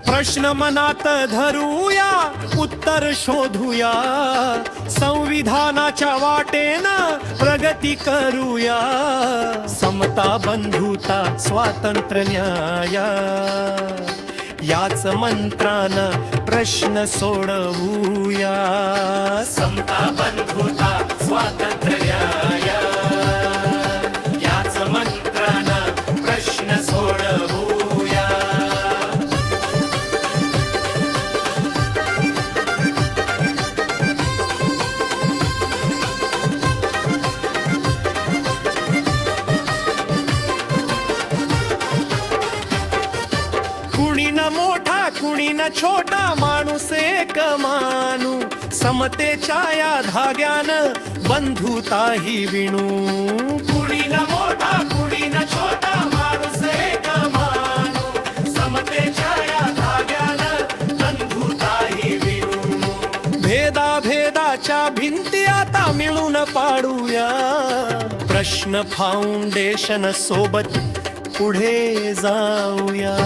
प्रश्न मनात धरूया, उत्तर शोधूया, संविधानाच्या वाटेनं प्रगती करूया. समता, बंधुता, स्वातंत्र्य, न्याय याच मंत्रानं प्रश्न सोडवूया. समता, बंधुता, स्वातंत्र्य, न्याय याच मंत्रानं प्रश्न सोडवूया. कुणी न मोठा, कुणी न छोटा, माणूस एक मानू. समतेच्या या धाग्यानं बंधुता ही विणू. कुणी न मोठा, कुणी न छोटा, माणूस एक मानू. समतेच्या या धाग्यानं बंधुता ही विणू. भेदाच्या भिंती आता मिळून पाडूया. प्रश्न फाउंडेशन सोबत पुढे जाऊया.